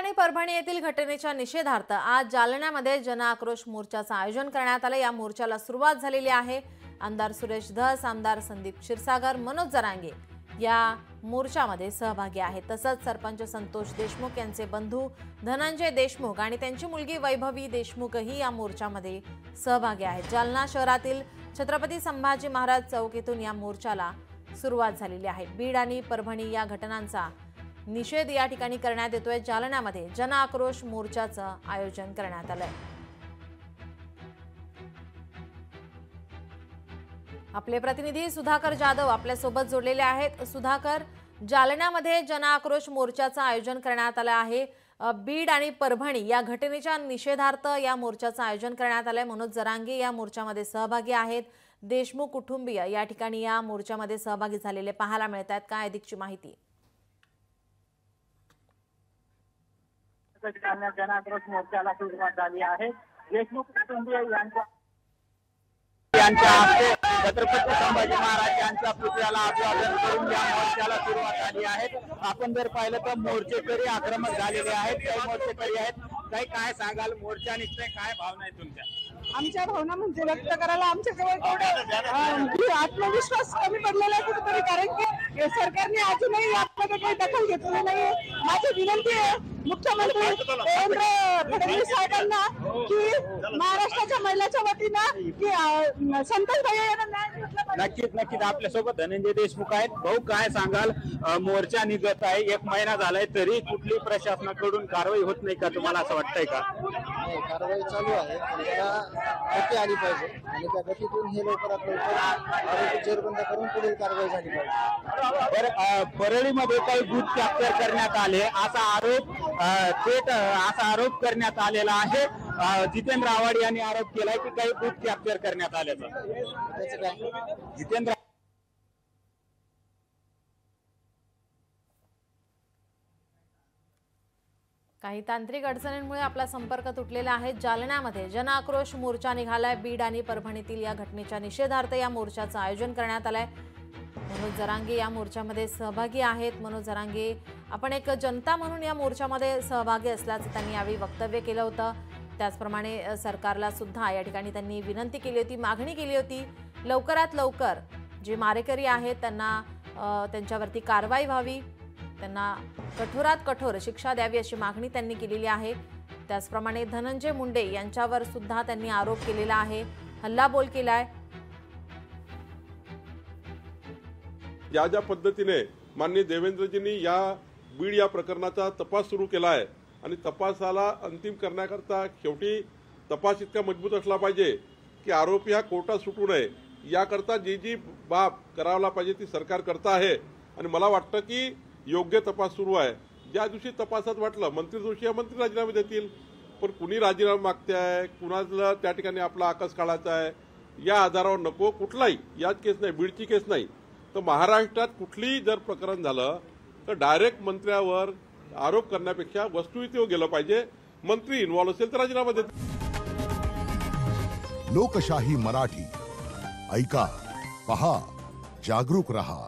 आणि परभणी येथील घटनेच्या निषेधार्थ आज जालन्यामध्ये जनआक्रोश मोर्चाचं आयोजन करण्यात आलं। या मोर्चाला सुरुवात झालेली आहे। आमदार सुरेश धस, आमदार संदीप क्षीरसागर, मनोज जरांगे या मोर्चामध्ये सहभागी आहेत। तसंच सरपंच संतोष देशमुख यांचे बंधू धनंजय देशमुख आणि त्यांची मुलगी वैभवी देशमुखही या मोर्चामध्ये सहभागी आहेत। जालना शहरातील छत्रपती संभाजी महाराज चौक येथून या मोर्चाला सुरुवात झालेली आहे। बीड आणि परभणी या घटनांचा निषेध या ठिकाणी करण्यात येतोय। जालन्यामध्ये जनआक्रोश मोर्चाचं आयोजन करण्यात आलंय। आपले प्रतिनिधी सुधाकर जाधव आपल्या सोबत जोडलेले आहेत। सुधाकर, जालन्यामध्ये जनआक्रोश मोर्चाचं आयोजन करण्यात आलं आहे। बीड आणि परभणी या घटनेच्या निषेधार्थ या मोर्चाचं आयोजन करण्यात आलंय। मनोज जरांगे या मोर्चामध्ये सहभागी आहेत। देशमुख कुटुंबीय या ठिकाणी या मोर्चामध्ये सहभागी झालेले पाहायला मिळतात। काय अधिकची माहिती? जनआक्रोश मोर्चाला सुरुवात झाली आहे। देशमुख कुटुंबीय यांच्या छत्रपती संभाजी महाराज यांच्या पुतळ्याला अभिवादन करून या मोर्चाला सुरुवात झाली आहे। आपण जर पाहिलं तर मोर्चेकरी आक्रमक झालेले आहेत, काही मोर्चेकरी आहेत। काही काय सांगाल, मोर्चा निघतोय, काय भावना आहे तुमच्या? आमच्या भावना म्हणजे व्यक्त करायला आमच्याजवळ थोडं आत्मविश्वास कमी पडलेला आहे कुठेतरी, कारण की सरकारने अजूनही यामध्ये काही दखल घेतलेली नाही। माझी विनंती आहे मुख्यमंत्री देवेंद्र फडणवीस साहेबांना की महाराष्ट्राच्या महिलांच्या वतीनं की संतोष भैया यांना न्याय मिळाला पाहिजे। नक्कीच आपल्यासोबत धनंजय देशमुख आहेत। भाऊ, काय सांगाल, मोर्चा निघत आहे, 1 महिना झालाय, तरी कुठली प्रशासनाकडून कारवाई होत नाही का? तुम्हाला असं वाटतंय का? कारवाई चालू आहे, गती आली पाहिजे आणि त्या गतीतून हे लवकरात लवकर आरोपी जेरबंद करून पुढील कारवाई झाली पाहिजे। परळीमध्ये काही बूथ कॅप्चर करण्यात आले असा आरोप करण्यात आलेला आहे। जितेंद्र आव्हाड यांनी आरोप केलाय की काही बूथ कॅप्चर करण्यात आल्याचा। त्याचं काय? जितेंद्र काही तांत्रिक अडचणींमुळे आपला संपर्क तुटलेला आहे। जालन्यामध्ये जनआक्रोश मोर्चा निघालाय। बीड आणि परभणीतील या घटनेच्या निषेधार्थ या मोर्चाचं आयोजन करण्यात आलंय। मनोज जरांगे या मोर्चामध्ये सहभागी आहेत। मनोज जरांगे, आपण एक जनता म्हणून या मोर्चामध्ये सहभागी असल्याचं त्यांनी यावेळी वक्तव्य केलं होतं। त्याचप्रमाणे सरकारला सुद्धा या ठिकाणी त्यांनी विनंती केली होती, मागणी केली होती, लवकरात लवकर जे मारेकरी आहेत त्यांना त्यांच्यावरती कारवाई व्हावी, त्यांना कठोरात कठोर शिक्षा द्यावी अशी मागणी त्यांनी केलेली आहे। त्याचप्रमाणे धनंजय मुंडे यांच्यावर सुद्धा त्यांनी आरोप केलेला आहे, हल्लाबोल केलाय। ज्या पद्धतीने माननीय देवेंद्रजींनी या बीड या प्रकरणाचा तपास सुरू केला आहे आणि तपासाला अंतिम करण्याकरता शेवटी तपास इतका मजबूत असला पाहिजे की आरोपी हा कोर्टात सुटू नये, याकरता जी बाब करायला पाहिजे ती सरकार करता आहे। आणि मला वाटतं की योग्य तपास सुरू आहे। ज्या दिवशी तपासात वाटलं मंत्री दोषी आहे, मंत्री राजीनामे देतील, पण कुणी राजीनामा मागते आहे, कुणाला त्या ठिकाणी आपला आकस काढायचा आहे, या आधारावर नको। कुठलाही याच केस नाही, बीडची केस नाही, तर महाराष्ट्रात कुठलीही जर प्रकरण झालं तर डायरेक्ट मंत्र्यावर आरोप करण्यापेक्षा वस्तुस्थितीवर गेलं पाहिजे। मंत्री इन्व्हॉल्व असेल तर राजीनामा देतील। लोकशाही मराठी ऐका, पहा, जागरूक रहा।